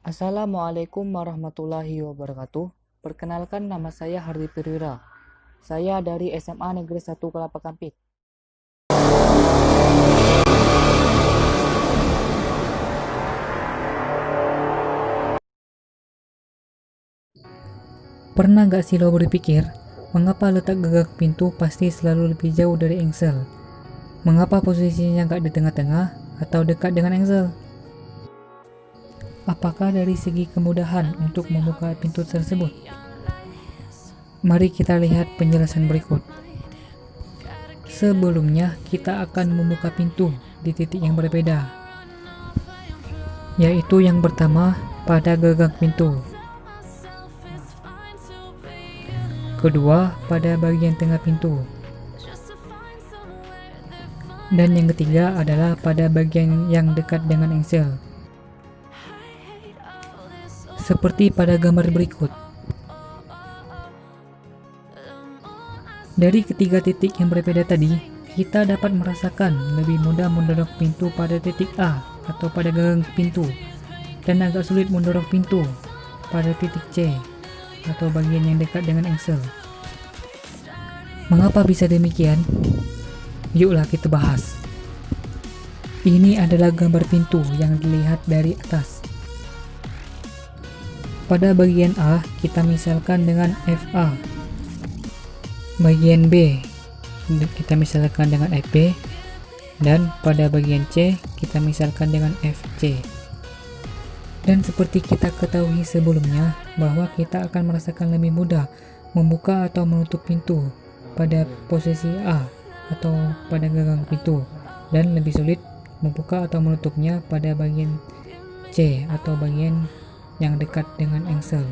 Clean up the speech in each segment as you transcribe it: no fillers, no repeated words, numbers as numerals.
Assalamualaikum warahmatullahi wabarakatuh. Perkenalkan, nama saya Hardi Perwira. Saya dari SMA Negeri 1 Kelapa Kampit. Pernah gak sih lo berpikir, mengapa letak gagang pintu pasti selalu lebih jauh dari engsel? Mengapa posisinya gak di tengah-tengah atau dekat dengan engsel? Apakah dari segi kemudahan untuk membuka pintu tersebut? Mari kita lihat penjelasan berikut. Sebelumnya, kita akan membuka pintu di titik yang berbeda, yaitu yang pertama pada gagang pintu, kedua pada bagian tengah pintu, dan yang ketiga adalah pada bagian yang dekat dengan engsel. Seperti pada gambar berikut. Dari ketiga titik yang berbeda tadi, kita dapat merasakan lebih mudah mendorong pintu pada titik A atau pada gagang pintu, dan agak sulit mendorong pintu pada titik C atau bagian yang dekat dengan engsel. Mengapa bisa demikian? Yuklah kita bahas. Ini adalah gambar pintu yang dilihat dari atas. Pada bagian A, kita misalkan dengan FA. Bagian B, kita misalkan dengan FB. Dan pada bagian C, kita misalkan dengan FC. Dan seperti kita ketahui sebelumnya, bahwa kita akan merasakan lebih mudah membuka atau menutup pintu pada posisi A atau pada gagang pintu, dan lebih sulit membuka atau menutupnya pada bagian C atau bagian yang dekat dengan engsel.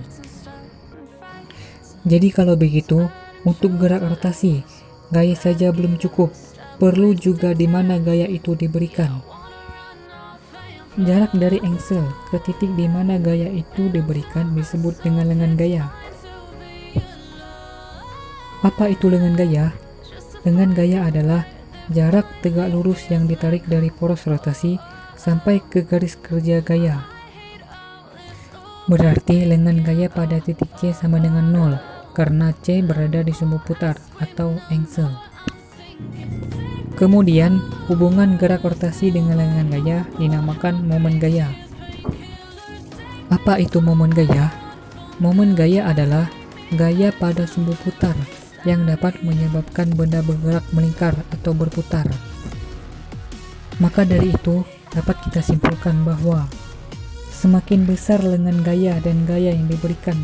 Jadi kalau begitu, untuk gerak rotasi, gaya saja belum cukup, perlu juga di mana gaya itu diberikan. Jarak dari engsel ke titik di mana gaya itu diberikan disebut dengan lengan gaya. Apa itu lengan gaya? Lengan gaya adalah jarak tegak lurus yang ditarik dari poros rotasi sampai ke garis kerja gaya. Berarti lengan gaya pada titik C sama dengan 0, karena C berada di sumbu putar atau engsel. Kemudian, hubungan gerak rotasi dengan lengan gaya dinamakan momen gaya. Apa itu momen gaya? Momen gaya adalah gaya pada sumbu putar yang dapat menyebabkan benda bergerak melingkar atau berputar. Maka dari itu, dapat kita simpulkan bahwa semakin besar lengan gaya dan gaya yang diberikan,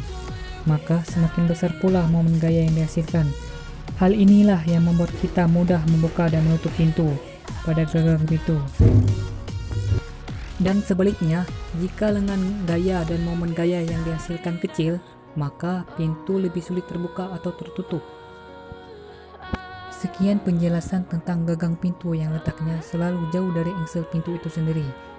maka semakin besar pula momen gaya yang dihasilkan. Hal inilah yang membuat kita mudah membuka dan menutup pintu pada gagang pintu. Dan sebaliknya, jika lengan gaya dan momen gaya yang dihasilkan kecil, maka pintu lebih sulit terbuka atau tertutup. Sekian penjelasan tentang gagang pintu yang letaknya selalu jauh dari engsel pintu itu sendiri.